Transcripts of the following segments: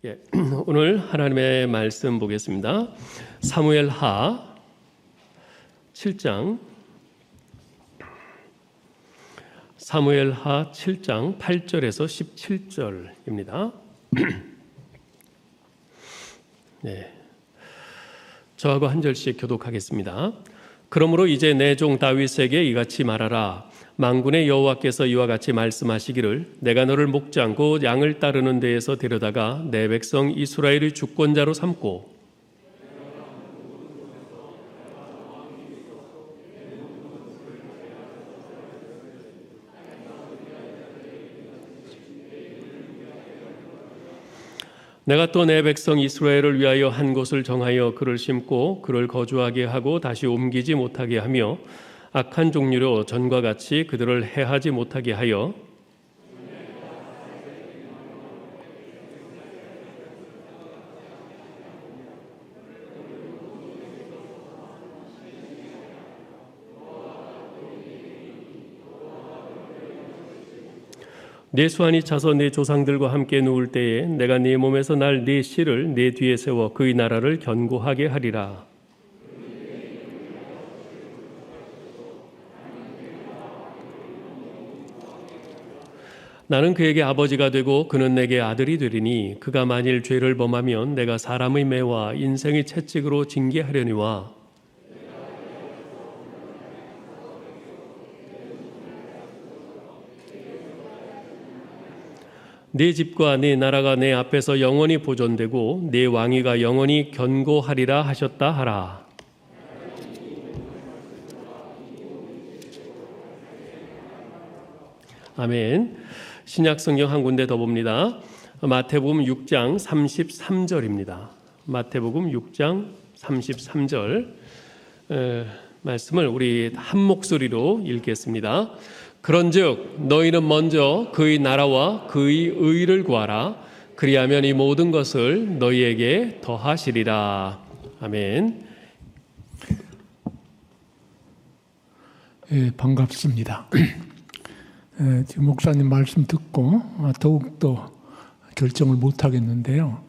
예, 오늘 하나님의 말씀 보겠습니다. 사무엘하 7장 8절에서 17절입니다. 네, 저하고 한 절씩 교독하겠습니다. 그러므로 이제 내 종 다윗에게 이같이 말하라. 만군의 여호와께서 이와 같이 말씀하시기를 내가 너를 목장 곧 양을 따르는 데에서 데려다가 내 백성 이스라엘의 주권자로 삼고 내가 또 내 백성 이스라엘을 위하여 한 곳을 정하여 그를 심고 그를 거주하게 하고 다시 옮기지 못하게 하며 악한 종류로 전과 같이 그들을 해하지 못하게 하여 네 수완이 차서 네 조상들과 함께 누울 때에 내가 네 몸에서 날 네 씨를 네 뒤에 세워 그의 나라를 견고하게 하리라. 나는 그에게 아버지가 되고 그는 내게 아들이 되리니 그가 만일 죄를 범하면 내가 사람의 매와 인생의 채찍으로 징계하려니와 네 집과 네 나라가 내 앞에서 영원히 보존되고 네 왕위가 영원히 견고하리라 하셨다 하라. 아멘. 신약 성경 한 군데 더 봅니다. 마태복음 6장 33절입니다. 마태복음 6장 33절 말씀을 우리 한 목소리로 읽겠습니다. 그런즉 너희는 먼저 그의 나라와 그의 의를 구하라. 그리하면 이 모든 것을 너희에게 더하시리라. 아멘. 예, 반갑습니다. 지금 목사님 말씀 듣고 더욱더 결정을 못 하겠는데요.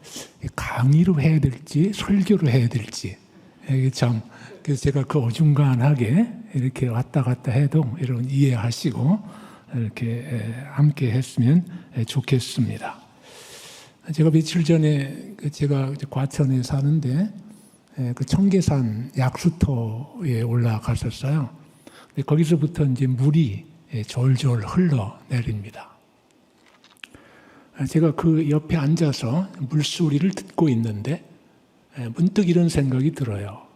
강의로 해야 될지 설교로 해야 될지 이게 참 그래서 제가 그 어중간하게 이렇게 왔다 갔다 해도 이런 이해하시고 이렇게 함께 했으면 좋겠습니다. 제가 며칠 전에 제가 과천에 사는데 그 청계산 약수터에 올라갔었어요. 거기서부터 이제 물이 졸졸 흘러내립니다. 제가 그 옆에 앉아서 물소리를 듣고 있는데 문득 이런 생각이 들어요.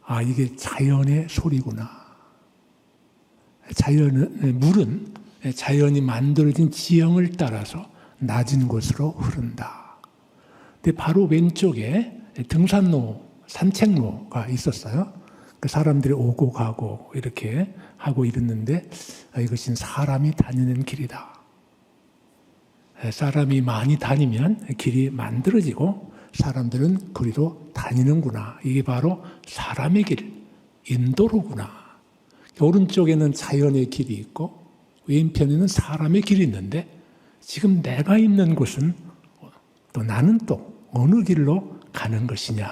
아, 이게 자연의 소리구나. 물은 자연이 만들어진 지형을 따라서 낮은 곳으로 흐른다. 근데 바로 왼쪽에 등산로, 산책로가 있었어요. 그 사람들이 오고 가고 이렇게 하고 이랬는데 이것은 사람이 다니는 길이다. 사람이 많이 다니면 길이 만들어지고 사람들은 거리로 다니는구나. 이게 바로 사람의 길, 인도로구나. 오른쪽에는 자연의 길이 있고 왼편에는 사람의 길이 있는데 지금 내가 있는 곳은 또 나는 또 어느 길로 가는 것이냐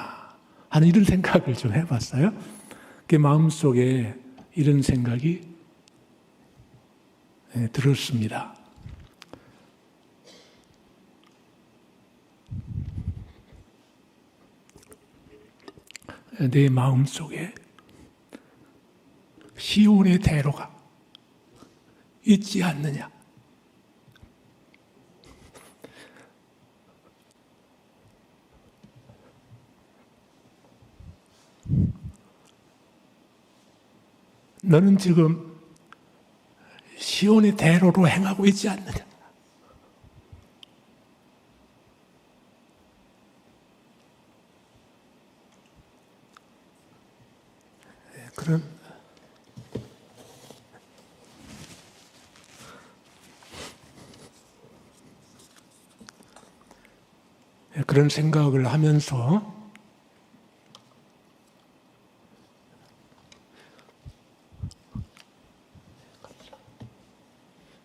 하는 이런 생각을 좀 해봤어요. 그 마음속에 이런 생각이 들었습니다. 내 마음속에 시온의 대로가 있지 않느냐. 너는 지금 시온의 대로로 행하고 있지 않느냐. 그런 생각을 하면서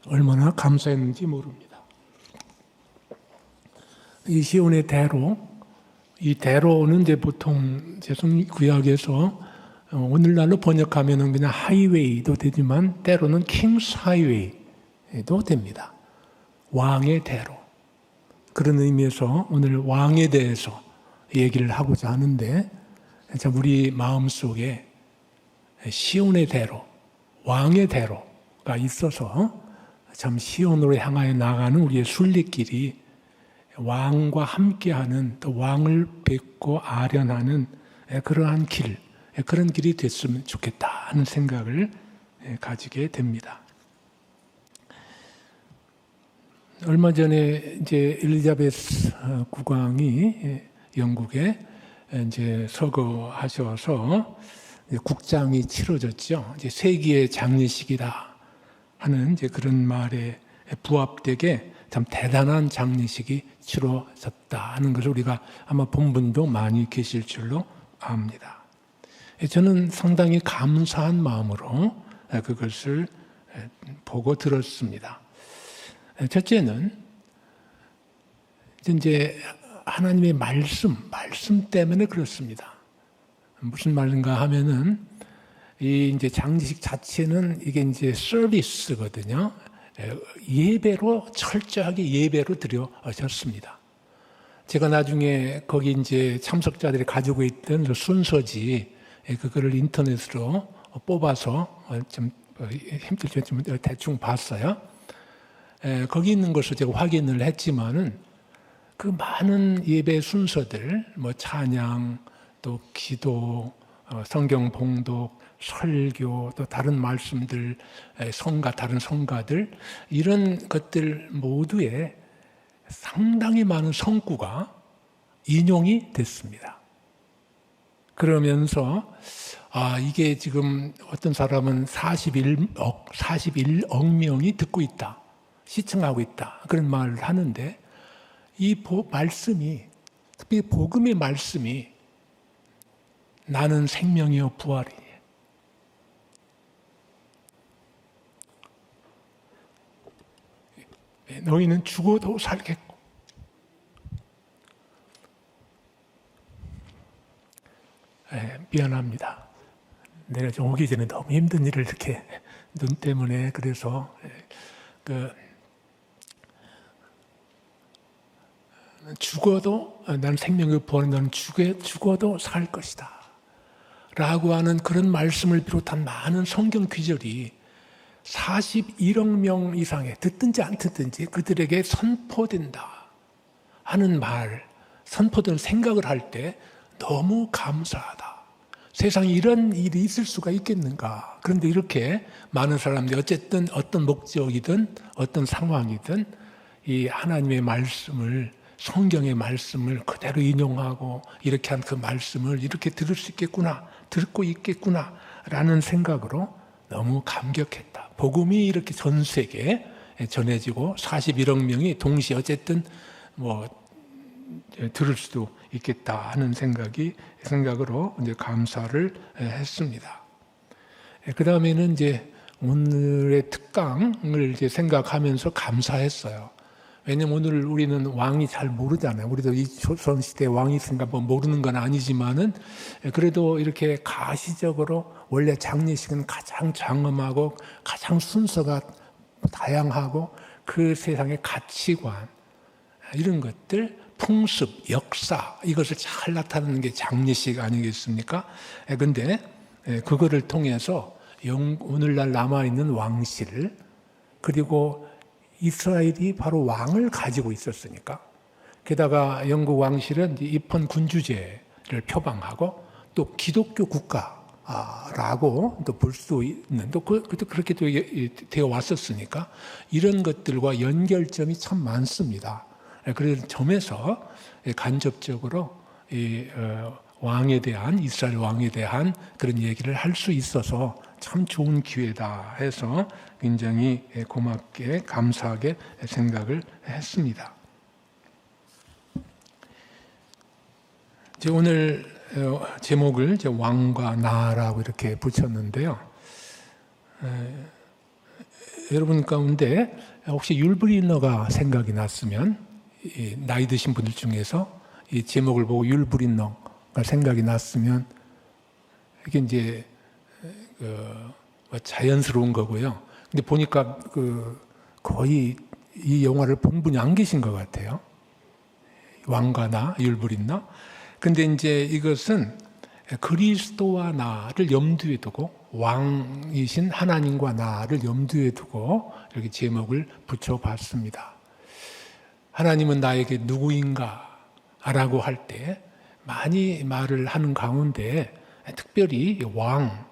얼마나 감사했는지 모릅니다. 이 시온의 대로, 이 대로는 이제 보통 구약에서 오늘날로 번역하면은 그냥 하이웨이도 되지만 때로는 킹스 하이웨이도 됩니다. 왕의 대로. 그런 의미에서 오늘 왕에 대해서 얘기를 하고자 하는데, 우리 마음속에 시온의 대로, 왕의 대로가 있어서 참 시온으로 향하여 나가는 우리의 순례길이 왕과 함께하는, 또 왕을 뵙고 아련하는 그러한 길, 그런 길이 됐으면 좋겠다 하는 생각을 가지게 됩니다. 얼마 전에 이제 엘리자베스 국왕이 영국에 이제 서거하셔서 국장이 치러졌죠. 이제 세기의 장례식이다 하는 이제 그런 말에 부합되게 참 대단한 장례식이 치러졌다 하는 것을 우리가 아마 본 분도 많이 계실 줄로 압니다. 저는 상당히 감사한 마음으로 그것을 보고 들었습니다. 첫째는 이제 하나님의 말씀 때문에 그렇습니다. 무슨 말인가 하면은 이 이제 장례식 자체는 이게 이제 서비스거든요. 예배로 철저하게 예배로 드려졌습니다. 제가 나중에 거기 이제 참석자들이 가지고 있던 그 순서지 그거를 인터넷으로 뽑아서 좀 힘들지만 대충 봤어요. 거기 있는 것을 제가 확인을 했지만은 그 많은 예배 순서들, 뭐 찬양, 또 기도, 성경 봉독, 설교, 또 다른 말씀들, 다른 성가들, 이런 것들 모두에 상당히 많은 성구가 인용이 됐습니다. 그러면서 이게 지금 어떤 사람은 41억 명이 듣고 있다, 시청하고 있다, 그런 말을 하는데, 이 말씀이, 특히 복음의 말씀이 나는 생명이요 부활이니 너희는 죽어도 살겠고, 미안합니다. 내가 좀 오기 전에 너무 힘든 일을 이렇게 눈 때문에 그래서 죽어도 나는 생명을 부활한 너는 죽어도 살 것이다 라고 하는 그런 말씀을 비롯한 많은 성경 귀절이 41억 명 이상의 듣든지 안 듣든지 그들에게 선포된다 하는 말, 선포된 생각을 할 때 너무 감사하다. 세상에 이런 일이 있을 수가 있겠는가. 그런데 이렇게 많은 사람들이 어쨌든 어떤 목적이든 어떤 상황이든 이 하나님의 말씀을, 성경의 말씀을 그대로 인용하고 이렇게 한 그 말씀을 이렇게 들을 수 있겠구나, 듣고 있겠구나 라는 생각으로 너무 감격했다. 복음이 이렇게 전 세계에 전해지고 41억 명이 동시에 어쨌든 들을 수도 있겠다 하는 생각으로 이제 감사를 했습니다. 그 다음에는 이제 오늘의 특강을 이제 생각하면서 감사했어요. 왜냐면 오늘 우리는 왕이 잘 모르잖아요. 우리도 이 조선시대에 왕이 있으니까 모르는 건 아니지만은 그래도 이렇게 가시적으로 원래 장례식은 가장 장엄하고 가장 순서가 다양하고 그 세상의 가치관, 이런 것들, 풍습, 역사, 이것을 잘 나타내는 게 장례식 아니겠습니까? 그런데 그거를 통해서 오늘날 남아있는 왕실, 그리고 이스라엘이 바로 왕을 가지고 있었으니까, 게다가 영국 왕실은 입헌 군주제를 표방하고 또 기독교 국가라고 또 볼 수 있는, 또 그렇게 또 되어 왔었으니까 이런 것들과 연결점이 참 많습니다. 그런 점에서 간접적으로 왕에 대한, 이스라엘 왕에 대한 그런 얘기를 할 수 있어서 참 좋은 기회다 해서 굉장히 고맙게 감사하게 생각을 했습니다. 오늘 제목을 왕과 나라고 이렇게 붙였는데요. 여러분 가운데 혹시 율브리너가 생각이 났으면 이 나이 드신 분들 중에서 이 제목을 보고 율브린너가 생각이 났으면 이게 이제 자연스러운 거고요. 근데 보니까 거의 이 영화를 본 분이 안 계신 것 같아요. 왕과 나, 율브린너. 근데 이제 이것은 그리스도와 나를 염두에 두고 왕이신 하나님과 나를 염두에 두고 이렇게 제목을 붙여봤습니다. 하나님은 나에게 누구인가? 라고 할 때 많이 말을 하는 가운데 특별히 왕,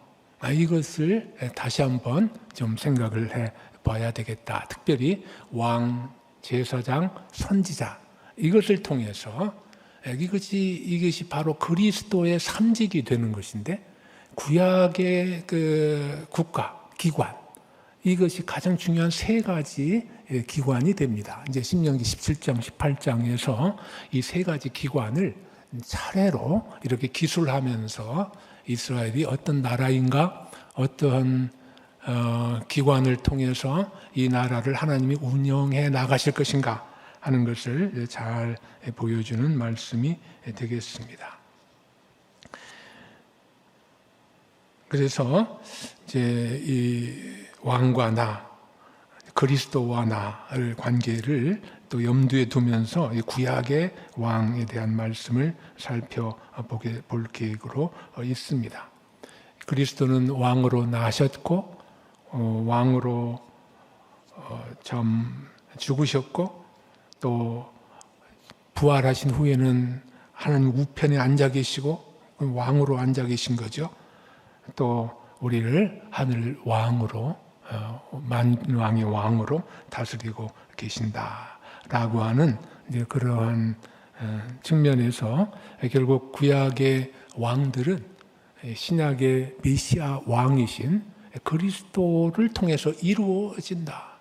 이것을 다시 한번 좀 생각을 해 봐야 되겠다. 특별히 왕, 제사장, 선지자 이것을 통해서 이것이 바로 그리스도의 삼직이 되는 것인데 구약의 그 국가, 기관 이것이 가장 중요한 세 가지 기관이 됩니다. 이제 신명기 17장, 18장에서 이 세 가지 기관을 차례로 이렇게 기술하면서 이스라엘이 어떤 나라인가, 어떤 기관을 통해서 이 나라를 하나님이 운영해 나가실 것인가 하는 것을 잘 보여주는 말씀이 되겠습니다. 그래서 이제 이 왕과 나, 그리스도와 나의 관계를 또 염두에 두면서 구약의 왕에 대한 말씀을 살펴볼 계획으로 있습니다. 그리스도는 왕으로 나셨고 왕으로 죽으셨고 또 부활하신 후에는 하나님 우편에 앉아 계시고 왕으로 앉아 계신 거죠. 또 우리를 하늘 왕으로 만왕의 왕으로 다스리고 계신다라고 하는 이제 그러한 측면에서 결국 구약의 왕들은 신약의 메시아 왕이신 그리스도를 통해서 이루어진다.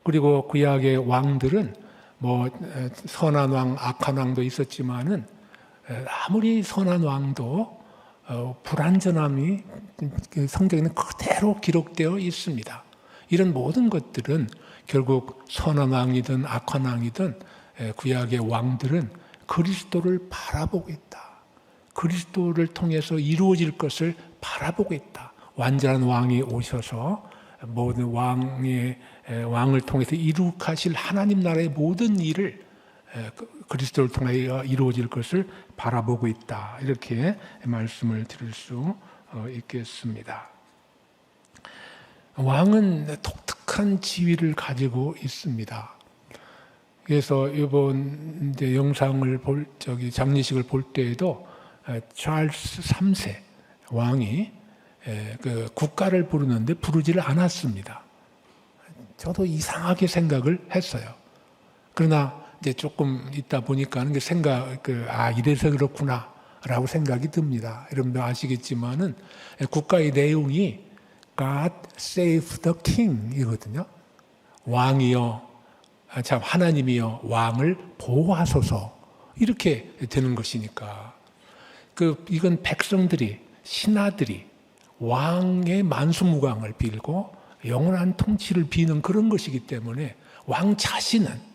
그리고 구약의 왕들은 뭐 선한 왕, 악한 왕도 있었지만은 아무리 선한 왕도 불완전함이 성경에는 그대로 기록되어 있습니다. 이런 모든 것들은 결국 선한 왕이든 악한 왕이든 구약의 왕들은 그리스도를 바라보고 있다. 그리스도를 통해서 이루어질 것을 바라보고 있다. 완전한 왕이 오셔서 모든 왕을 통해서 이룩하실 하나님 나라의 모든 일을 그리스도를 통해 이루어질 것을 바라보고 있다. 이렇게 말씀을 드릴 수 있겠습니다. 왕은 독특한 지위를 가지고 있습니다. 그래서 이번 이제 영상을 장례식을 볼 때에도 찰스 3세 왕이 그 국가를 부르는데 부르지를 않았습니다. 저도 이상하게 생각을 했어요. 그러나 이제 조금 있다 보니까 이래서 그렇구나라고 생각이 듭니다. 여러분도 아시겠지만은 국가의 내용이 God save the king 이거든요. 왕이여, 하나님이여 왕을 보호하소서 이렇게 되는 것이니까 이건 백성들이 신하들이 왕의 만수무강을 빌고 영원한 통치를 비는 그런 것이기 때문에 왕 자신은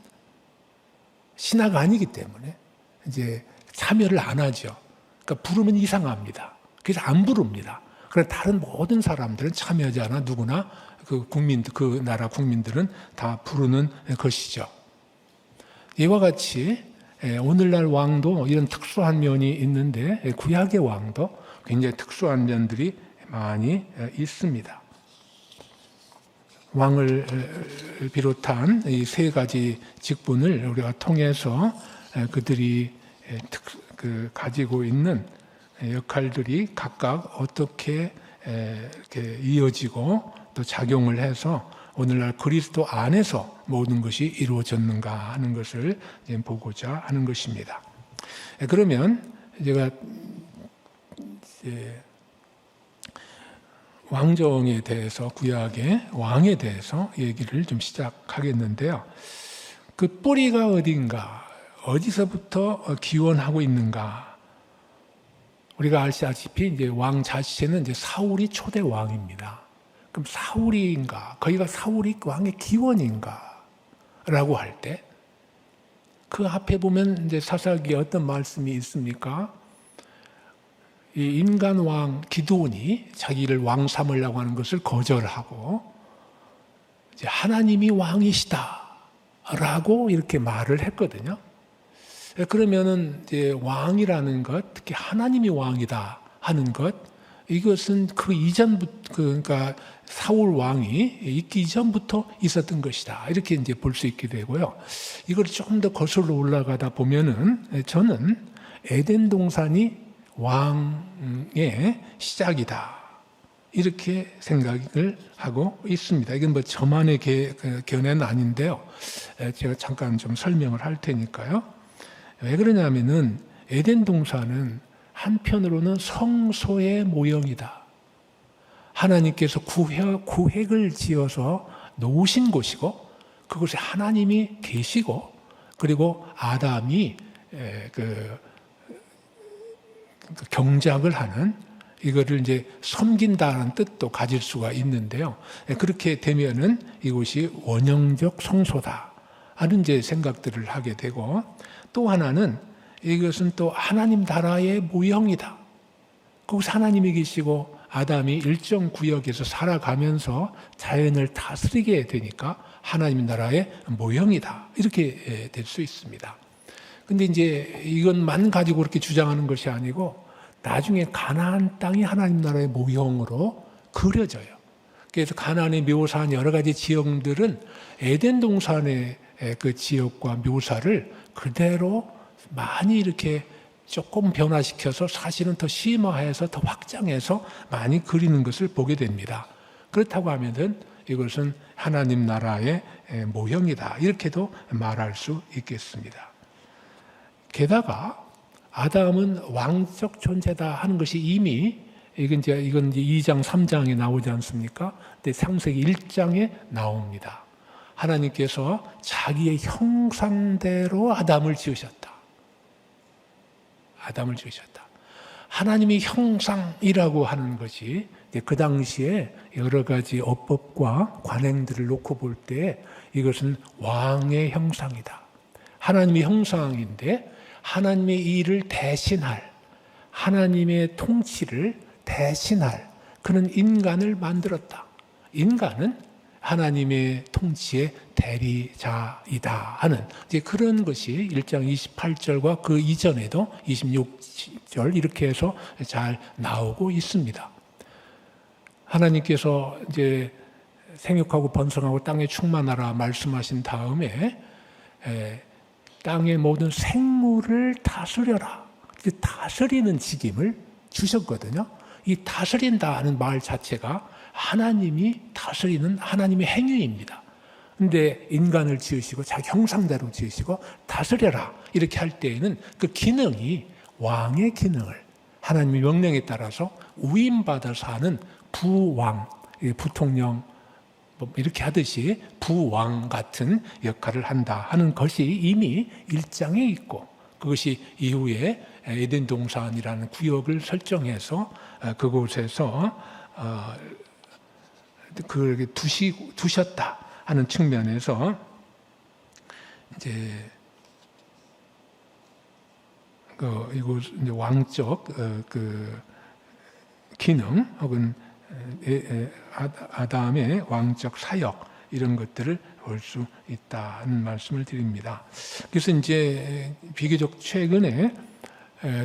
신하가 아니기 때문에 이제 참여를 안 하죠. 그러니까 부르면 이상합니다. 그래서 안 부릅니다. 그래서 다른 모든 사람들은 참여하지 않아 누구나 그 나라 국민들은 다 부르는 것이죠. 이와 같이 오늘날 왕도 이런 특수한 면이 있는데 구약의 왕도 굉장히 특수한 면들이 많이 있습니다. 왕을 비롯한 이 세 가지 직분을 우리가 통해서 그들이 가지고 있는 역할들이 각각 어떻게 이렇게 이어지고 또 작용을 해서 오늘날 그리스도 안에서 모든 것이 이루어졌는가 하는 것을 보고자 하는 것입니다. 그러면 제가 왕정에 대해서 구약의 왕에 대해서 얘기를 좀 시작하겠는데요. 그 뿌리가 어딘가, 어디서부터 기원하고 있는가? 우리가 아시다시피 이제 왕 자체는 이제 사울이 초대 왕입니다. 그럼 사울인가? 거기가 사울이 왕의 기원인가? 라고 할 때, 그 앞에 보면 이제 사사기에 어떤 말씀이 있습니까? 이 인간 왕 기드온이 자기를 왕 삼으려고 하는 것을 거절하고 이제 하나님이 왕이시다라고 이렇게 말을 했거든요. 그러면은 이제 왕이라는 것, 특히 하나님이 왕이다 하는 것, 이것은 그 이전부터 그러니까 사울 왕이 있기 이전부터 있었던 것이다. 이렇게 이제 볼 수 있게 되고요. 이걸 조금 더 거슬러 올라가다 보면은 저는 에덴 동산이 왕의 시작이다. 이렇게 생각을 하고 있습니다. 이건 뭐 저만의 견해는 아닌데요. 제가 잠깐 좀 설명을 할 테니까요. 왜 그러냐면은 에덴 동산은 한편으로는 성소의 모형이다. 하나님께서 구획을 지어서 놓으신 곳이고 그곳에 하나님이 계시고 그리고 아담이 그 경작을 하는 이거를 이제 섬긴다는 뜻도 가질 수가 있는데요. 그렇게 되면은 이곳이 원형적 성소다 하는 이제 생각들을 하게 되고 또 하나는 이것은 또 하나님 나라의 모형이다. 거기서 하나님이 계시고 아담이 일정 구역에서 살아가면서 자연을 다스리게 되니까 하나님 나라의 모형이다. 이렇게 될 수 있습니다. 근데 이제 이것만 가지고 그렇게 주장하는 것이 아니고 나중에 가나안 땅이 하나님 나라의 모형으로 그려져요. 그래서 가나안에 묘사한 여러 가지 지형들은 에덴 동산의 그 지역과 묘사를 그대로 많이 이렇게 조금 변화시켜서 사실은 더 심화해서 더 확장해서 많이 그리는 것을 보게 됩니다. 그렇다고 하면은 이것은 하나님 나라의 모형이다. 이렇게도 말할 수 있겠습니다. 게다가 아담은 왕적 존재다 하는 것이 이미 이건 이제 2장, 3장에 나오지 않습니까? 근데 창세기 1장에 나옵니다. 하나님께서 자기의 형상대로 아담을 지으셨다. 아담을 지으셨다. 하나님의 형상이라고 하는 것이 그 당시에 여러 가지 어법과 관행들을 놓고 볼 때 이것은 왕의 형상이다. 하나님의 형상인데 하나님의 일을 대신할, 하나님의 통치를 대신할 그런 인간을 만들었다. 인간은 하나님의 통치의 대리자이다 하는 이제 그런 것이 1장 28절과 그 이전에도 26절 이렇게 해서 잘 나오고 있습니다. 하나님께서 이제 생육하고 번성하고 땅에 충만하라 말씀하신 다음에 땅의 모든 생물을 다스려라. 다스리는 직임을 주셨거든요. 이 다스린다 하는 말 자체가 하나님이 다스리는 하나님의 행위입니다. 근데 인간을 지으시고 자기 형상대로 지으시고 다스려라 이렇게 할 때에는 그 기능이 왕의 기능을 하나님의 명령에 따라서 위임받아서 하는 부왕, 부통령 이렇게 하듯이 부왕 같은 역할을 한다 하는 것이 이미 1장에 있고 그것이 이후에 에덴 동산이라는 구역을 설정해서 그곳에서 그렇게 두셨다 하는 측면에서 이제 이곳 이제 왕적 그 기능 혹은 아담의 왕적 사역 이런 것들을 볼 수 있다는 말씀을 드립니다. 그래서 이제 비교적 최근에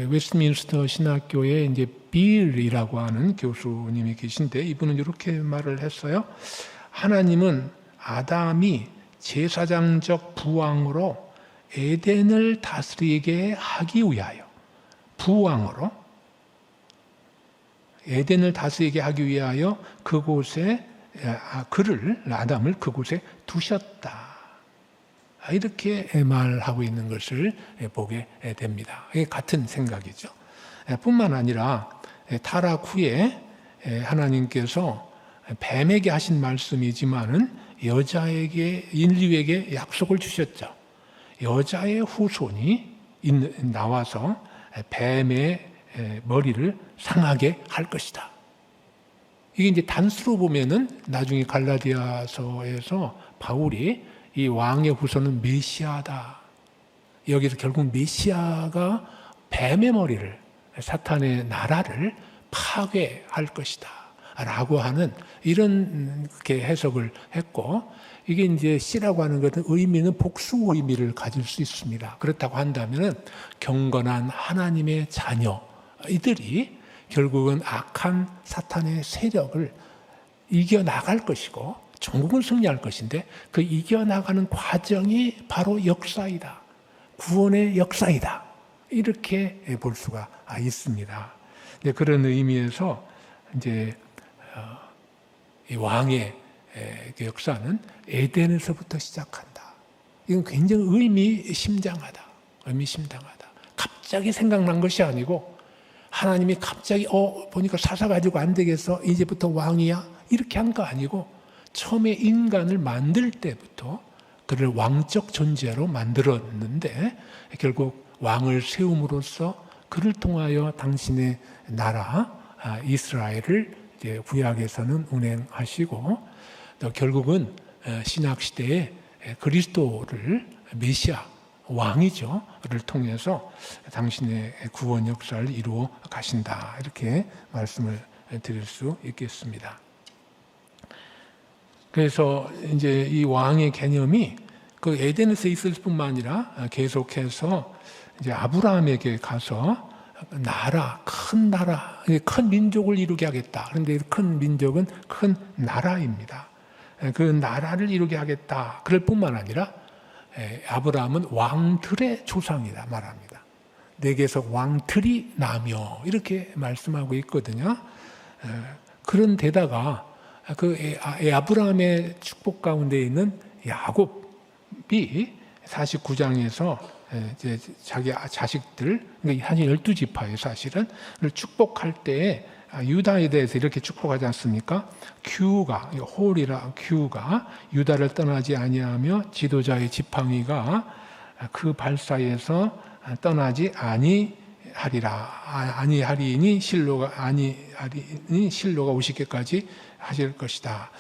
웨스트민스터 신학교에 이제 빌이라고 하는 교수님이 계신데 이분은 이렇게 말을 했어요. 하나님은 아담이 제사장적 부왕으로 에덴을 다스리게 하기 위하여 부왕으로 에덴을 다스리게 하기 위하여 그곳에 아담을 그곳에 두셨다. 이렇게 말하고 있는 것을 보게 됩니다. 이게 같은 생각이죠. 뿐만 아니라 타락 후에 하나님께서 뱀에게 하신 말씀이지만은 여자에게 인류에게 약속을 주셨죠. 여자의 후손이 나와서 뱀의 머리를 상하게 할 것이다. 이게 이제 단수로 보면은 나중에 갈라디아서에서 바울이 이 왕의 후손은 메시아다 여기서 결국 메시아가 뱀의 머리를, 사탄의 나라를 파괴할 것이다 라고 하는 이런 그렇게 해석을 했고, 이게 이제 씨라고 하는 것은 의미는 복수 의미를 가질 수 있습니다. 그렇다고 한다면 경건한 하나님의 자녀 이들이 결국은 악한 사탄의 세력을 이겨나갈 것이고 종국은 승리할 것인데, 그 이겨나가는 과정이 바로 역사이다. 구원의 역사이다. 이렇게 볼 수가 있습니다. 그런 의미에서 이제 이 왕의 역사는 에덴에서부터 시작한다. 이건 굉장히 의미심장하다. 의미심장하다. 갑자기 생각난 것이 아니고 하나님이 갑자기 보니까 사사 가지고 안 되겠어, 이제부터 왕이야, 이렇게 한 거 아니고 처음에 인간을 만들 때부터 그를 왕적 존재로 만들었는데, 결국 왕을 세움으로써 그를 통하여 당신의 나라 이스라엘을 이제 구약에서는 운행하시고, 또 결국은 신약 시대에 그리스도를 메시아 왕이죠를 통해서 당신의 구원 역사를 이루어 가신다, 이렇게 말씀을 드릴 수 있겠습니다. 그래서 이제 이 왕의 개념이 그 에덴에서 있을 뿐만 아니라 계속해서 이제 아브라함에게 가서 나라, 큰 민족을 이루게 하겠다. 그런데 큰 민족은 큰 나라입니다. 그 나라를 이루게 하겠다. 그럴 뿐만 아니라 아브라함은 왕들의 조상이다 말합니다. 내게서 왕들이 나며, 이렇게 말씀하고 있거든요. 그런 데다가 그 아브라함의 축복 가운데 있는 야곱이 49장에서 이제 자기 자식들, 그러니까 한 12지파예요 사실은, 축복할 때에 유다에 대해서 이렇게 축복하지 않습니까? 규가 유다를 떠나지 아니하며 지도자의 지팡이가 그 발사에서 떠나지 아니하리니 실로가 오시기까지 하실 것이다.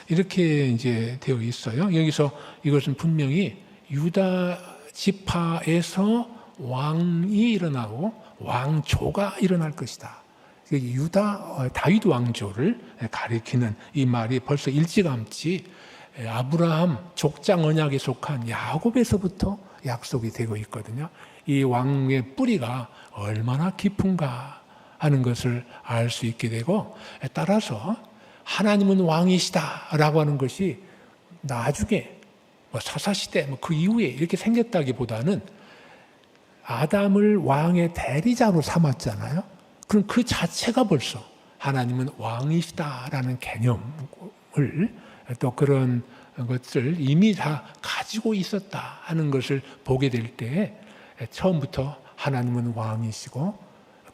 이렇게 이제 되어 있어요. 여기서 이것은 분명히 유다 지파에서 왕이 일어나고 왕조가 일어날 것이다. 다윗 왕조를 가리키는 이 말이 벌써 일찌감치 아브라함 족장 언약에 속한 야곱에서부터 약속이 되고 있거든요. 이 왕의 뿌리가 얼마나 깊은가 하는 것을 알 수 있게 되고, 따라서 하나님은 왕이시다라고 하는 것이 나중에 사사시대 그 이후에 이렇게 생겼다기보다는 아담을 왕의 대리자로 삼았잖아요. 그럼 그 자체가 벌써 하나님은 왕이시다라는 개념을, 또 그런 것을 이미 다 가지고 있었다 하는 것을 보게 될 때, 처음부터 하나님은 왕이시고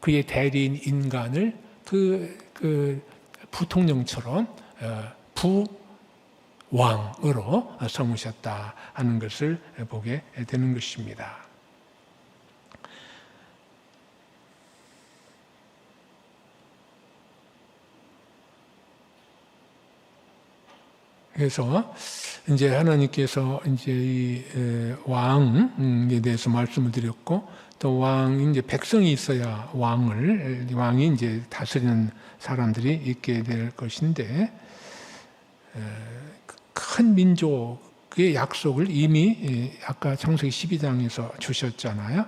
그의 대리인 인간을 그 부통령처럼 부왕으로 삼으셨다 하는 것을 보게 되는 것입니다. 그래서 이제 하나님께서 이제 이 왕에 대해서 말씀을 드렸고, 또 왕이 이제 백성이 있어야 왕이 이제 다스리는 사람들이 있게 될 것인데, 큰 민족의 약속을 이미 아까 창세기 12장에서 주셨잖아요.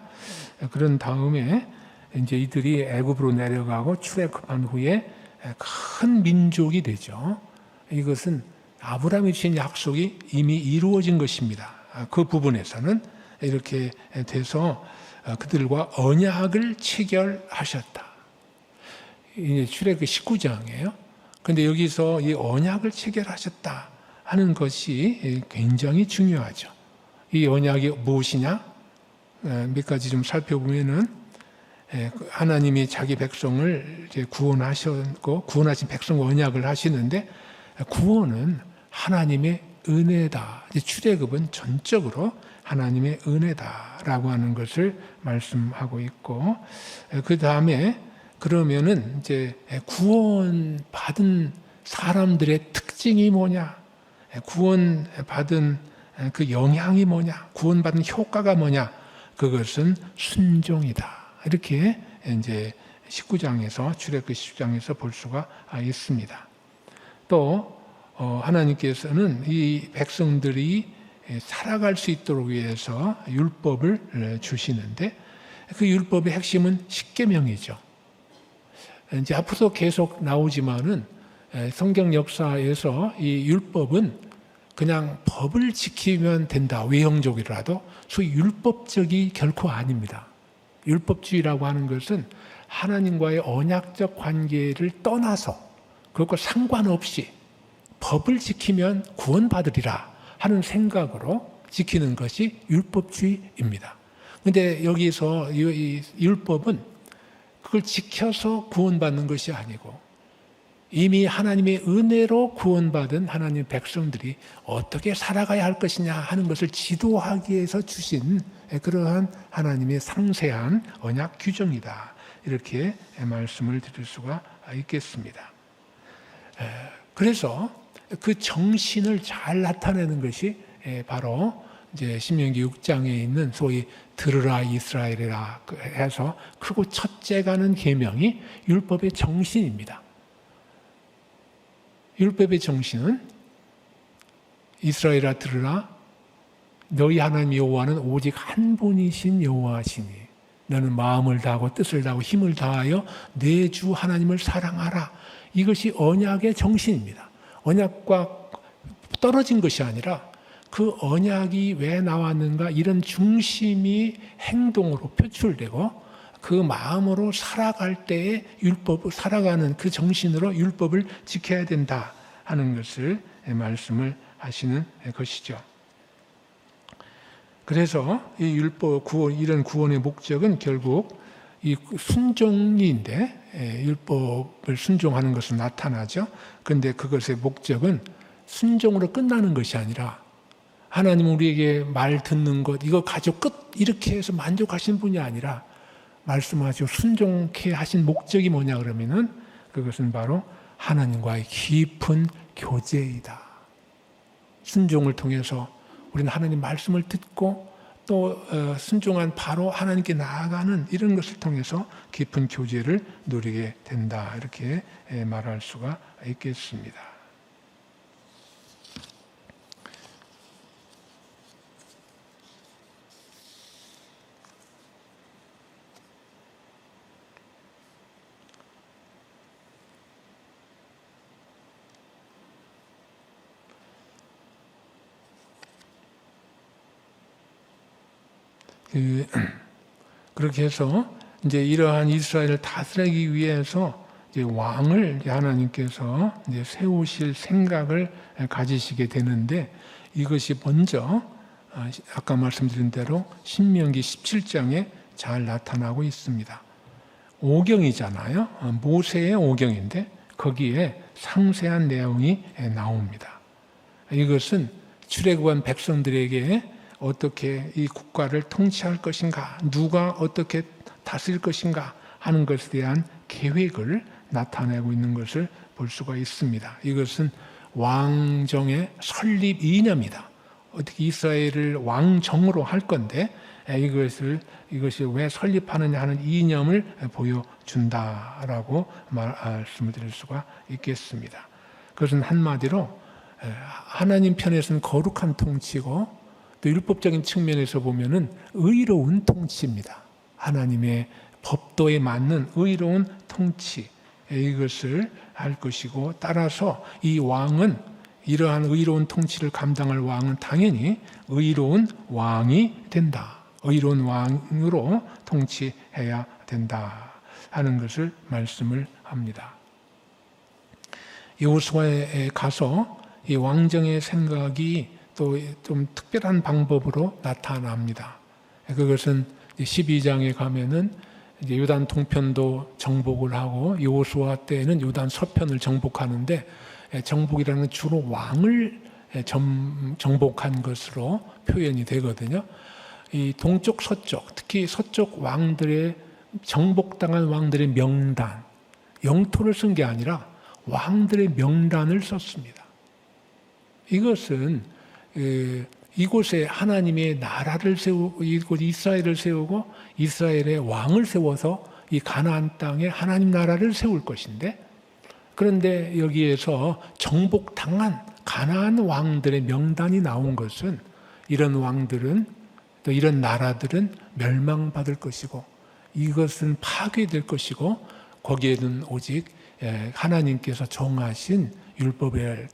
그런 다음에 이제 이들이 애굽으로 내려가고 출애굽한 후에 큰 민족이 되죠. 이것은 아브라함이 주신 약속이 이미 이루어진 것입니다. 그 부분에서는 이렇게 돼서 그들과 언약을 체결하셨다. 이제 출애굽 19장이에요. 그런데 여기서 이 언약을 체결하셨다 하는 것이 굉장히 중요하죠. 이 언약이 무엇이냐? 몇 가지 좀 살펴보면은, 하나님이 자기 백성을 이제 구원하셨고 구원하신 백성과 언약을 하시는데, 구원은 하나님의 은혜다. 출애굽은 전적으로 하나님의 은혜다라고 하는 것을 말씀하고 있고, 그 다음에 그러면은 이제 구원받은 사람들의 특징이 뭐냐? 구원받은 그 영향이 뭐냐? 구원받은 효과가 뭐냐? 그것은 순종이다. 이렇게 이제 19장에서 출애굽기 10장에서 볼 수가 있습니다. 또 하나님께서는 이 백성들이 살아갈 수 있도록 위해서 율법을 주시는데 그 율법의 핵심은 십계명이죠. 이제 앞으로 계속 나오지만은 성경 역사에서 이 율법은 그냥 법을 지키면 된다, 외형적이라도 소위 율법적이 결코 아닙니다. 율법주의라고 하는 것은 하나님과의 언약적 관계를 떠나서 그것과 상관없이 법을 지키면 구원받으리라 하는 생각으로 지키는 것이 율법주의입니다. 그런데 여기서 이 율법은 그걸 지켜서 구원받는 것이 아니고 이미 하나님의 은혜로 구원받은 하나님의 백성들이 어떻게 살아가야 할 것이냐 하는 것을 지도하기 위해서 주신 그러한 하나님의 상세한 언약 규정이다. 이렇게 말씀을 드릴 수가 있겠습니다. 그래서 그 정신을 잘 나타내는 것이 바로 이제 신명기 6장에 있는 소위 들으라 이스라엘이라 해서 크고 첫째가는 계명이 율법의 정신입니다. 율법의 정신은 이스라엘아 들으라 너희 하나님 여호와는 오직 한 분이신 여호와시니 너는 마음을 다하고 뜻을 다하고 힘을 다하여 내 주 하나님을 사랑하라. 이것이 언약의 정신입니다. 언약과 떨어진 것이 아니라 그 언약이 왜 나왔는가 이런 중심이 행동으로 표출되고 그 마음으로 살아갈 때에 살아가는 그 정신으로 율법을 지켜야 된다 하는 것을 말씀을 하시는 것이죠. 그래서 이 율법 구원, 이런 구원의 목적은 결국 이 순종인데 율법을 순종하는 것은 나타나죠. 그런데 그것의 목적은 순종으로 끝나는 것이 아니라 하나님 우리에게 말 듣는 것 이거 가지고 끝 이렇게 해서 만족하신 분이 아니라 말씀하시고 순종케 하신 목적이 뭐냐 그러면은 그것은 바로 하나님과의 깊은 교제이다. 순종을 통해서 우리는 하나님 말씀을 듣고 또 순종한 바로 하나님께 나아가는 이런 것을 통해서 깊은 교제를 누리게 된다. 이렇게 말할 수가 있겠습니다. 그렇게 해서 이제 이러한 이스라엘을 다스리기 위해서 이제 왕을 하나님께서 이제 세우실 생각을 가지시게 되는데 이것이 먼저 아까 말씀드린 대로 신명기 17장에 잘 나타나고 있습니다. 오경이잖아요. 모세의 오경인데 거기에 상세한 내용이 나옵니다. 이것은 출애굽한 백성들에게 어떻게 이 국가를 통치할 것인가, 누가 어떻게 다스릴 것인가 하는 것에 대한 계획을 나타내고 있는 것을 볼 수가 있습니다. 이것은 왕정의 설립 이념이다. 어떻게 이스라엘을 왕정으로 할 건데 이것이 왜 설립하느냐 하는 이념을 보여준다라고 말씀을 드릴 수가 있겠습니다. 그것은 한마디로 하나님 편에서는 거룩한 통치고 또 율법적인 측면에서 보면은 의로운 통치입니다. 하나님의 법도에 맞는 의로운 통치 이것을 할 것이고 따라서 이 왕은 이러한 의로운 통치를 감당할 왕은 당연히 의로운 왕이 된다. 의로운 왕으로 통치해야 된다 하는 것을 말씀을 합니다. 여호수아에 가서 이 왕정의 생각이 또 좀 특별한 방법으로 나타납니다. 그것은 12장에 가면은 이제 요단 동편도 정복을 하고 여호수아 때에는 요단 서편을 정복하는데 정복이라는 주로 왕을 정복한 것으로 표현이 되거든요. 이 동쪽 서쪽 특히 서쪽 왕들의 정복당한 왕들의 명단 영토를 쓴 게 아니라 왕들의 명단을 썼습니다. 이것은 이곳에 하나님의 나라를 세우고 이곳 이스라엘을 세우고 이스라엘의 왕을 세워서 이 가나안 땅에 하나님 나라를 세울 것인데, 그런데 여기에서 정복당한 가나안 왕들의 명단이 나온 것은 이런 왕들은 또 이런 나라들은 멸망받을 것이고 이것은 파괴될 것이고 거기에는 오직 하나님께서 정하신 율법을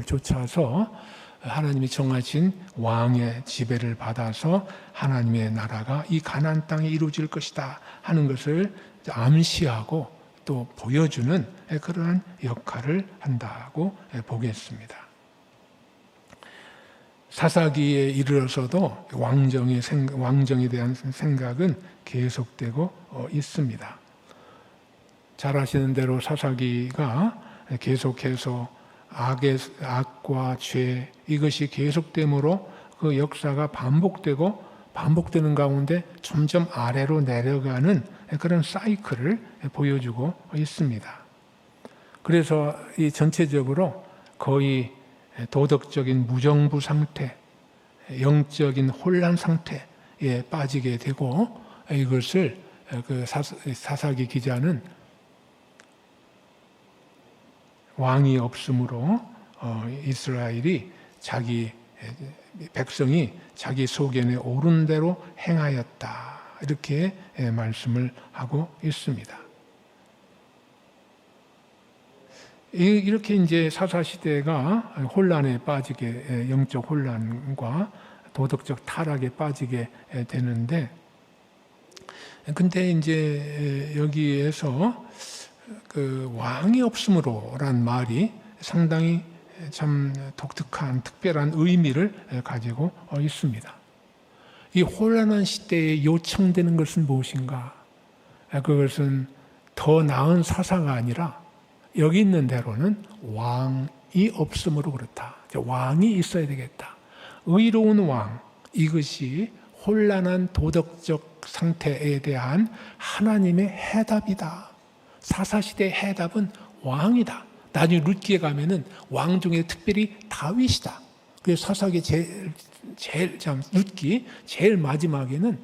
쫓아서 하나님이 정하신 왕의 지배를 받아서 하나님의 나라가 이 가나안 땅에 이루어질 것이다 하는 것을 암시하고 또 보여주는 그러한 역할을 한다고 보겠습니다. 사사기에 이르러서도 왕정에 대한 생각은 계속되고 있습니다. 잘 아시는 대로 사사기가 계속해서 악과 죄 이것이 계속됨으로 그 역사가 반복되는 가운데 점점 아래로 내려가는 그런 사이클을 보여주고 있습니다. 그래서 이 전체적으로 거의 도덕적인 무정부 상태, 영적인 혼란 상태에 빠지게 되고 이것을 그 사사기 기자는 왕이 없으므로 이스라엘이 자기 백성이 자기 소견에 옳은 대로 행하였다 이렇게 말씀을 하고 있습니다. 이렇게 이제 사사 시대가 혼란에 빠지게 영적 혼란과 도덕적 타락에 빠지게 되는데, 근데 이제 여기에서 그 왕이 없으므로란 말이 상당히 참 독특한 특별한 의미를 가지고 있습니다. 이 혼란한 시대에 요청되는 것은 무엇인가? 그것은 더 나은 사사가 아니라 여기 있는 대로는 왕이 없으므로 그렇다. 왕이 있어야 되겠다. 의로운 왕, 이것이 혼란한 도덕적 상태에 대한 하나님의 해답이다. 사사시대의 해답은 왕이다. 나중에 룻기에 가면은 왕 중에 특별히 다윗이다. 그래서 사사기 룻기 제일 마지막에는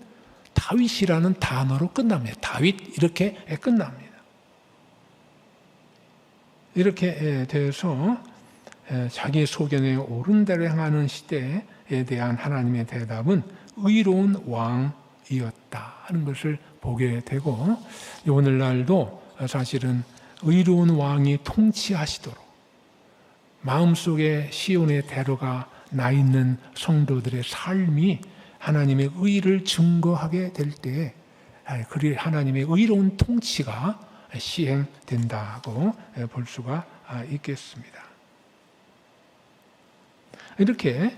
다윗이라는 단어로 끝납니다. 다윗 이렇게 끝납니다. 이렇게 돼서 자기의 소견에 옳은 대로 행하는 시대에 대한 하나님의 대답은 의로운 왕이었다 하는 것을 보게 되고, 오늘날도 사실은 의로운 왕이 통치하시도록 마음속에 시온의 대로가 나 있는 성도들의 삶이 하나님의 의를 증거하게 될 때에 하나님의 의로운 통치가 시행된다고 볼 수가 있겠습니다. 이렇게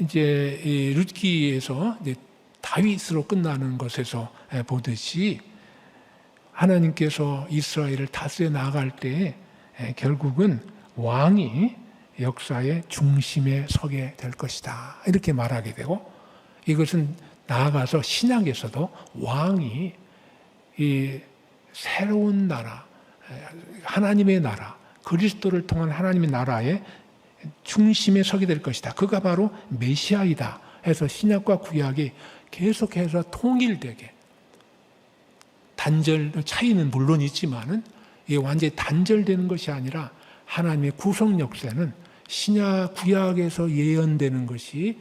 이제 이 룻기에서 다윗으로 끝나는 것에서 보듯이 하나님께서 이스라엘을 다스려 나아갈 때 결국은 왕이 역사의 중심에 서게 될 것이다 이렇게 말하게 되고, 이것은 나아가서 신약에서도 왕이 이 새로운 나라, 하나님의 나라, 그리스도를 통한 하나님의 나라의 중심에 서게 될 것이다. 그가 바로 메시아이다 해서 신약과 구약이 계속해서 통일되게, 차이는 물론 있지만은 이게 완전히 단절되는 것이 아니라 하나님의 구속 역사는 신약 구약에서 예언되는 것이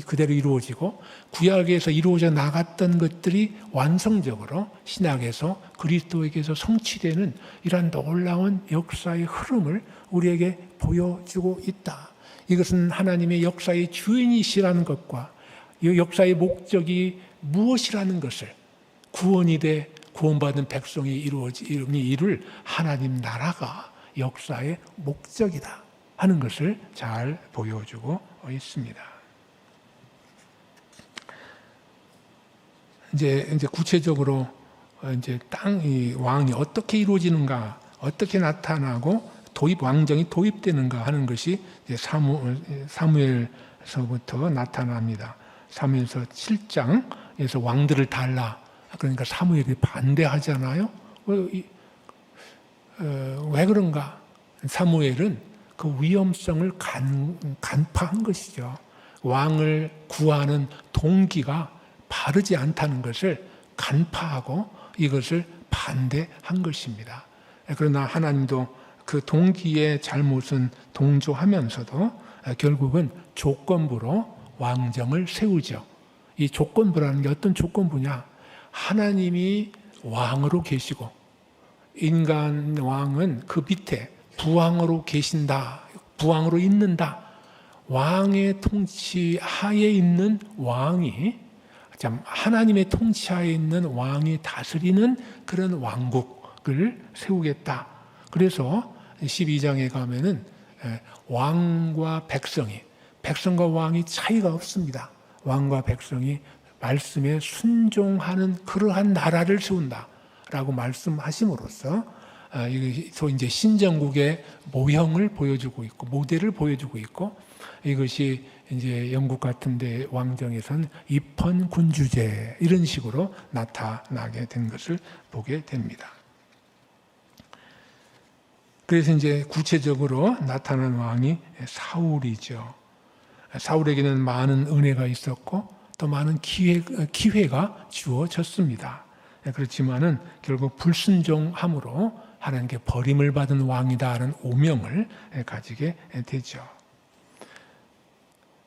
그대로 이루어지고 구약에서 이루어져 나갔던 것들이 완성적으로 신약에서 그리스도에게서 성취되는 이러한 놀라운 역사의 흐름을 우리에게 보여주고 있다. 이것은 하나님의 역사의 주인이시라는 것과 이 역사의 목적이 무엇이라는 것을, 구원이 돼 구원받은 백성이 이룰 하나님 나라가 역사의 목적이다 하는 것을 잘 보여주고 있습니다. 이제 구체적으로 이제 땅이 왕이 어떻게 이루어지는가, 어떻게 나타나고 왕정이 도입되는가 하는 것이 이제 사무엘서부터 나타납니다. 사무엘서 7장에서 왕들을 달라. 그러니까 사무엘이 반대하잖아요. 왜 그런가? 사무엘은 그 위험성을 간파한 것이죠. 왕을 구하는 동기가 바르지 않다는 것을 간파하고 이것을 반대한 것입니다. 그러나 하나님도 그 동기의 잘못은 동조하면서도 결국은 조건부로 왕정을 세우죠. 이 조건부라는 게 어떤 조건부냐? 하나님이 왕으로 계시고 인간 왕은 그 밑에 부왕으로 계신다. 부왕으로 있는다. 왕의 통치 하에 있는 왕이, 하나님의 통치 하에 있는 왕이 다스리는 그런 왕국을 세우겠다. 그래서 12장에 가면은 왕과 백성과 왕이 차이가 없습니다. 왕과 백성이 말씀에 순종하는 그러한 나라를 세운다라고 말씀하심으로써 이것이 이제 신정국의 모형을 보여주고 있고 모델을 보여주고 있고, 이것이 이제 영국 같은데 왕정에선 입헌군주제 이런 식으로 나타나게 된 것을 보게 됩니다. 그래서 이제 구체적으로 나타난 왕이 사울이죠. 사울에게는 많은 은혜가 있었고 또 많은 기회가 주어졌습니다. 그렇지만은 결국 불순종함으로 하나님께 버림을 받은 왕이다라는 오명을 가지게 되죠.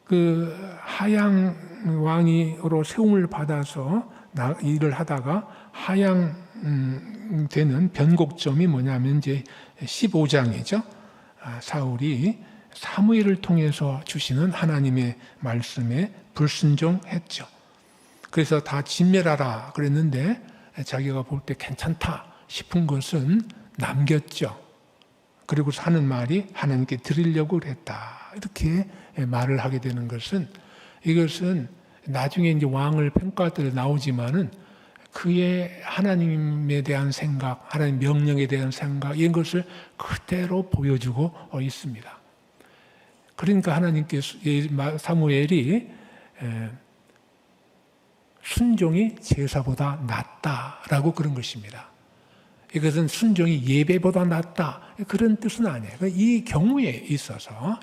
그 하양 왕으로 세움을 받아서 일을 하다가 하양 되는 변곡점이 뭐냐면 이제 15장이죠. 사울이 사무엘을 통해서 주시는 하나님의 말씀에 불순종했죠. 그래서 다 진멸하라 그랬는데 자기가 볼 때 괜찮다 싶은 것은 남겼죠. 그리고 하는 말이 하나님께 드리려고 그랬다. 이렇게 말을 하게 되는 것은, 이것은 나중에 이제 왕을 평가할 때 나오지만은 그의 하나님에 대한 생각, 하나님 명령에 대한 생각, 이런 것을 그대로 보여주고 있습니다. 그러니까 하나님께 사무엘이 순종이 제사보다 낫다라고 그런 것입니다. 이것은 순종이 예배보다 낫다 그런 뜻은 아니에요. 이 경우에 있어서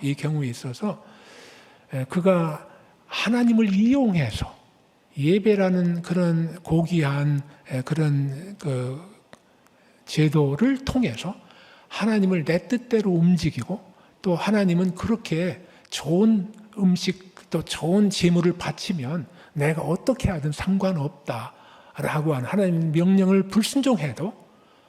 그가 하나님을 이용해서 예배라는 그런 고귀한 그런 그 제도를 통해서 하나님을 내 뜻대로 움직이고, 또 하나님은 그렇게 좋은 음식 또 좋은 제물을 바치면 내가 어떻게 하든 상관없다라고 하는 하나님 명령을 불순종해도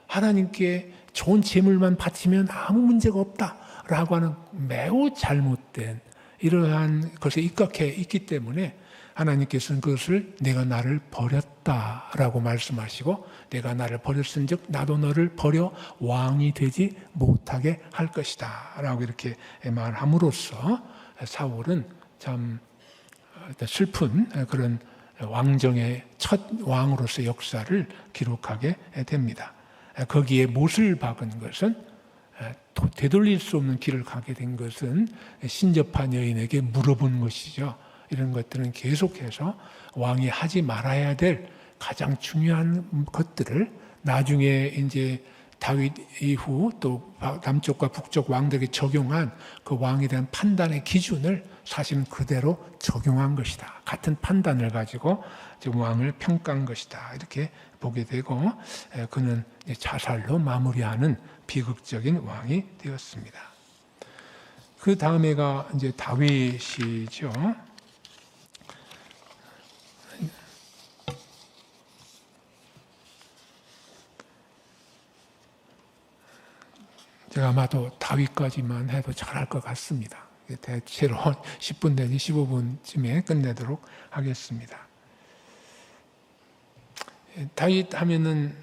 하나님께 좋은 제물만 바치면 아무 문제가 없다라고 하는 매우 잘못된 이러한 것에 입각해 있기 때문에 하나님께서는 그것을 내가 나를 버렸다라고 말씀하시고, 내가 나를 버렸은즉 나도 너를 버려 왕이 되지 못하게 할 것이다 라고 이렇게 말함으로써 사울은 참 슬픈 그런 왕정의 첫 왕으로서의 역사를 기록하게 됩니다. 거기에 못을 박은 것은, 되돌릴 수 없는 길을 가게 된 것은 신접한 여인에게 물어본 것이죠. 이런 것들은 계속해서 왕이 하지 말아야 될 가장 중요한 것들을 나중에 이제 다윗 이후 또 남쪽과 북쪽 왕들에게 적용한 그 왕에 대한 판단의 기준을 사실은 그대로 적용한 것이다. 같은 판단을 가지고 지금 왕을 평가한 것이다. 이렇게 보게 되고, 그는 자살로 마무리하는 비극적인 왕이 되었습니다. 그 다음에가 이제 다윗이죠. 제가 아마도 다윗까지만 해도 잘할 것 같습니다. 대체로 10분 내지 15분쯤에 끝내도록 하겠습니다. 다윗 하면은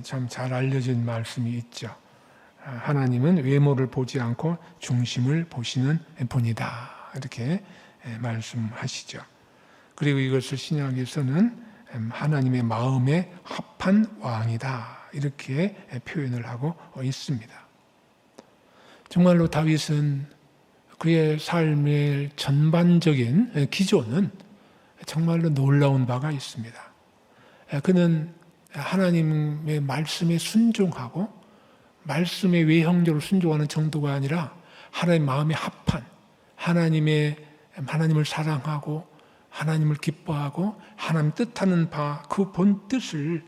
참 잘 알려진 말씀이 있죠. 하나님은 외모를 보지 않고 중심을 보시는 분이다. 이렇게 말씀하시죠. 그리고 이것을 신약에서는 하나님의 마음에 합한 왕이다. 이렇게 표현을 하고 있습니다. 정말로 다윗은 그의 삶의 전반적인 기조는 정말로 놀라운 바가 있습니다. 그는 하나님의 말씀에 순종하고 말씀에 외형적으로 순종하는 정도가 아니라 하나님 마음에 합한 하나님을 사랑하고 하나님을 기뻐하고 하나님 뜻하는 바 그 본 뜻을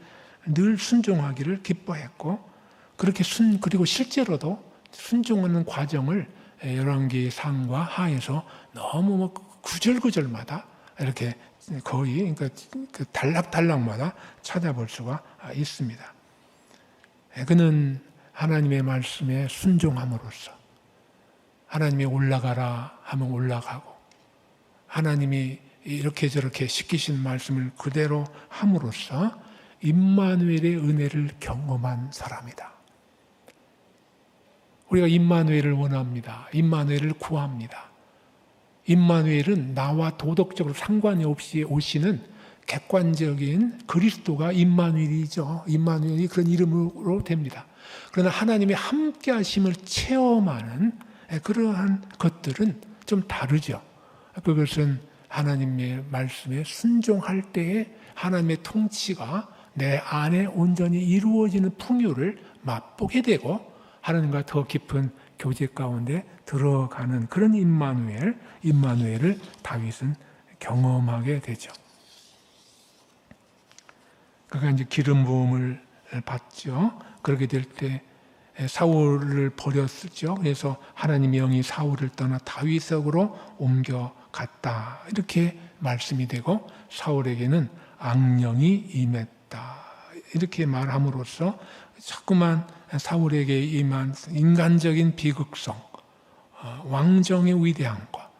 늘 순종하기를 기뻐했고 그리고 실제로도 순종하는 과정을 열왕기상과 하에서 너무 구절구절마다 이렇게 거의 그러니까 그 단락단락마다 찾아볼 수가 있습니다. 그는 하나님의 말씀에 순종함으로써 하나님이 올라가라 하면 올라가고 하나님이 이렇게 저렇게 시키신 말씀을 그대로 함으로써 임마누엘의 은혜를 경험한 사람이다. 우리가 임마누엘을 원합니다. 임마누엘을 구합니다. 임마누엘은 나와 도덕적으로 상관이 없이 오시는 객관적인 그리스도가 임마누엘이죠. 임마누엘이 그런 이름으로 됩니다. 그러나 하나님의 함께 하심을 체험하는 그러한 것들은 좀 다르죠. 그것은 하나님의 말씀에 순종할 때에 하나님의 통치가 내 안에 온전히 이루어지는 풍요를 맛보게 되고 하나님과 더 깊은 교제 가운데 들어가는 그런 임마누엘을 다윗은 경험하게 되죠. 그가 이제 기름 부음을 받죠. 그렇게 될 때 사울을 버렸죠. 그래서 하나님의 영이 사울을 떠나 다윗에게로 옮겨갔다. 이렇게 말씀이 되고 사울에게는 악령이 임했다. 이렇게 말함으로써 자꾸만 사울에게 임한 인간적인 비극성, 왕정의 위대함과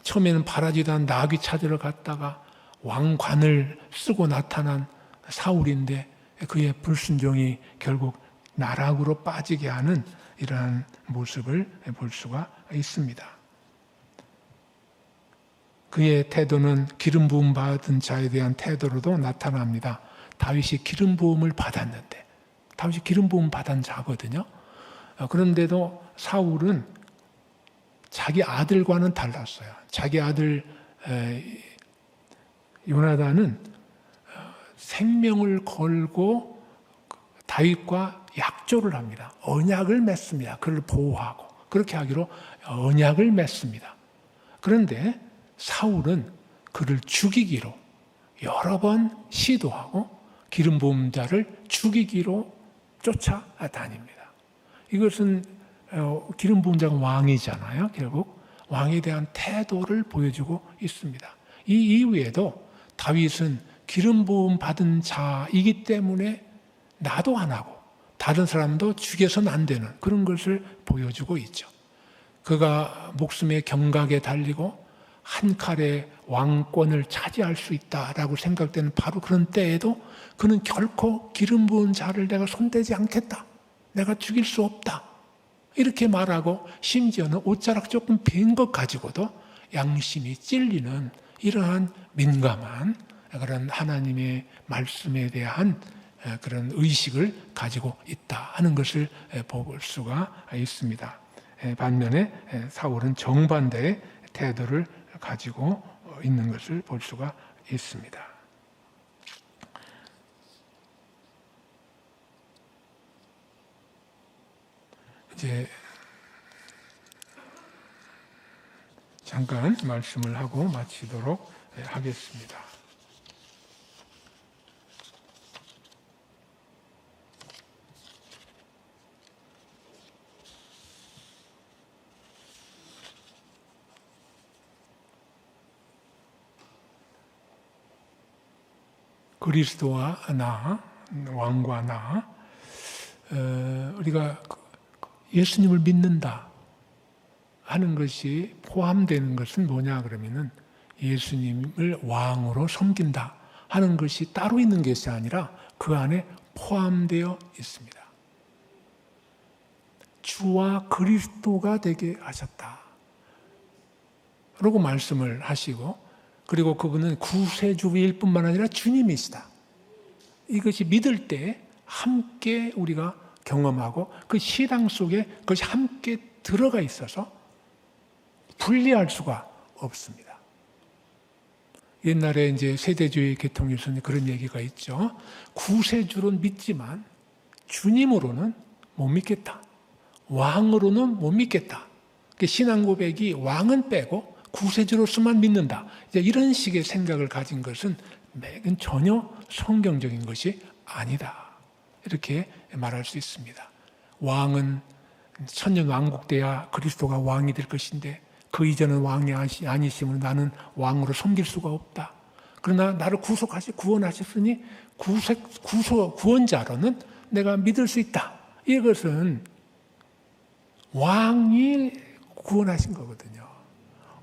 처음에는 바라지도 않은 나귀 찾으러 갔다가 왕관을 쓰고 나타난 사울인데 그의 불순종이 결국 나락으로 빠지게 하는 이러한 모습을 볼 수가 있습니다. 그의 태도는 기름 부음 받은 자에 대한 태도로도 나타납니다. 다윗이 기름 부음을 받았는데 다윗이 기름 부음 받은 자거든요. 그런데도 사울은 자기 아들과는 달랐어요. 자기 아들 요나단은 생명을 걸고 다윗과 약조를 합니다. 언약을 맺습니다. 그를 보호하고 그렇게 하기로 언약을 맺습니다. 그런데 사울은 그를 죽이기로 여러 번 시도하고 기름 부은 자를 죽이기로 쫓아다닙니다. 이것은 기름 부은 자가 왕이잖아요. 결국 왕에 대한 태도를 보여주고 있습니다. 이 이후에도 다윗은 기름 부음 받은 자이기 때문에 나도 안 하고 다른 사람도 죽여서는 안 되는 그런 것을 보여주고 있죠. 그가 목숨의 경각에 달리고 한 칼에 왕권을 차지할 수 있다라고 생각되는 바로 그런 때에도 그는 결코 기름 부은 자를 내가 손대지 않겠다. 내가 죽일 수 없다. 이렇게 말하고 심지어는 옷자락 조금 빈 것 가지고도 양심이 찔리는 이러한 민감한 그런 하나님의 말씀에 대한 그런 의식을 가지고 있다 하는 것을 볼 수가 있습니다. 반면에 사울은 정반대의 태도를 가지고 있는 것을 볼 수가 있습니다. 이제 잠깐 말씀을 하고 마치도록 하겠습니다. 그리스도와 나, 왕과 나, 우리가 예수님을 믿는다 하는 것이 포함되는 것은 뭐냐 그러면은 예수님을 왕으로 섬긴다 하는 것이 따로 있는 것이 아니라 그 안에 포함되어 있습니다. 주와 그리스도가 되게 하셨다. 라고 말씀을 하시고 그리고 그분은 구세주일 뿐만 아니라 주님이시다. 이것이 믿을 때 함께 우리가 경험하고 그 신앙 속에 그것이 함께 들어가 있어서 분리할 수가 없습니다. 옛날에 이제 세대주의 계통에서는 그런 얘기가 있죠. 구세주로는 믿지만 주님으로는 못 믿겠다. 왕으로는 못 믿겠다. 신앙 고백이 왕은 빼고 구세주로서만 믿는다. 이제 이런 식의 생각을 가진 것은 전혀 성경적인 것이 아니다. 이렇게 말할 수 있습니다. 왕은 천년 왕국 때야 그리스도가 왕이 될 것인데 그 이전은 왕이 아니시면 나는 왕으로 섬길 수가 없다. 그러나 나를 구원하셨으니 구원자로는 내가 믿을 수 있다. 이것은 왕이 구원하신 거거든요.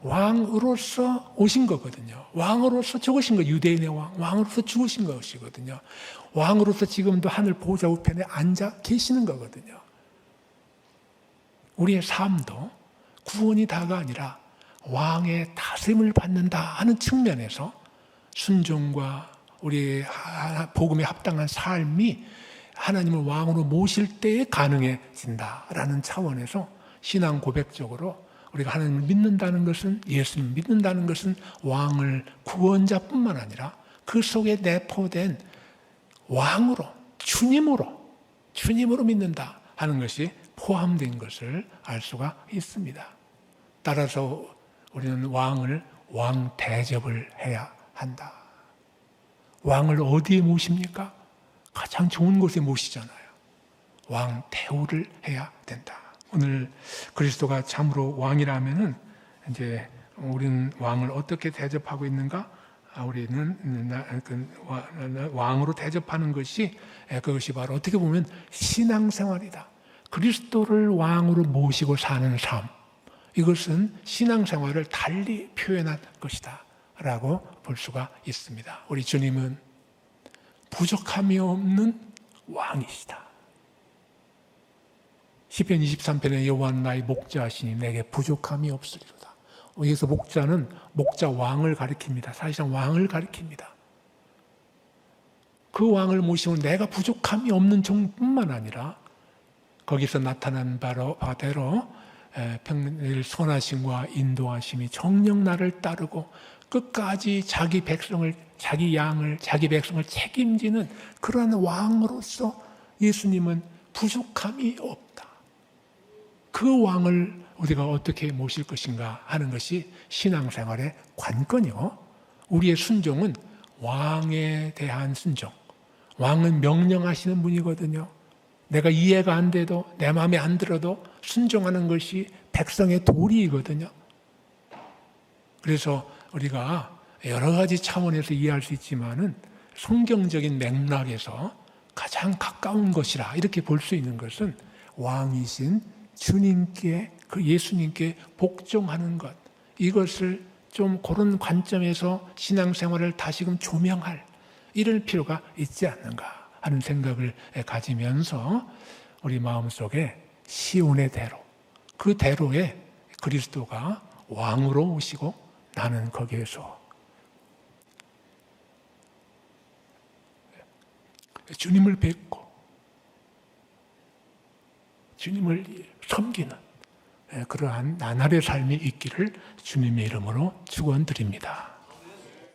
왕으로서 오신 거거든요. 왕으로서 죽으신 거, 유대인의 왕으로서 죽으신 것이거든요. 왕으로서 지금도 하늘 보좌 우편에 앉아 계시는 거거든요. 우리의 삶도 구원이 다가 아니라 왕의 다스림을 받는다 하는 측면에서 순종과 우리의 복음에 합당한 삶이 하나님을 왕으로 모실 때에 가능해진다라는 차원에서 신앙 고백적으로 우리가 하나님을 믿는다는 것은, 예수님을 믿는다는 것은 왕을 구원자뿐만 아니라 그 속에 내포된 왕으로, 주님으로 믿는다 하는 것이 포함된 것을 알 수가 있습니다. 따라서 우리는 왕을 왕 대접을 해야 한다. 왕을 어디에 모십니까? 가장 좋은 곳에 모시잖아요. 왕 대우를 해야 된다. 오늘 그리스도가 참으로 왕이라면은 이제 우리는 왕을 어떻게 대접하고 있는가? 우리는 왕으로 대접하는 것이 그것이 바로 어떻게 보면 신앙생활이다. 그리스도를 왕으로 모시고 사는 삶. 이것은 신앙생활을 달리 표현한 것이다 라고 볼 수가 있습니다. 우리 주님은 부족함이 없는 왕이시다. 시편 23편에 여호와는 나의 목자시니 내게 부족함이 없으리로다. 여기서 목자는 목자 왕을 가리킵니다. 사실상 왕을 가리킵니다. 그 왕을 모시고 내가 부족함이 없는 종뿐만 아니라 거기서 나타난 바대로 선하심과 인도하심이 정녕 나를 따르고 끝까지 자기 백성을, 자기 양을, 자기 백성을 책임지는 그러한 왕으로서 예수님은 부족함이 없다. 그 왕을 우리가 어떻게 모실 것인가 하는 것이 신앙생활의 관건이고, 우리의 순종은 왕에 대한 순종. 왕은 명령하시는 분이거든요. 내가 이해가 안 돼도, 내 마음에 안 들어도 순종하는 것이 백성의 도리이거든요. 그래서 우리가 여러 가지 차원에서 이해할 수 있지만은 성경적인 맥락에서 가장 가까운 것이라 이렇게 볼 수 있는 것은 왕이신 주님께, 그 예수님께 복종하는 것. 이것을 좀 그런 관점에서 신앙생활을 다시금 조명할 이럴 필요가 있지 않는가 하는 생각을 가지면서 우리 마음속에 시온의 대로, 그 대로에 그리스도가 왕으로 오시고 나는 거기에서 주님을 뵙고 주님을 섬기는 그러한 나날의 삶이 있기를 주님의 이름으로 축원드립니다.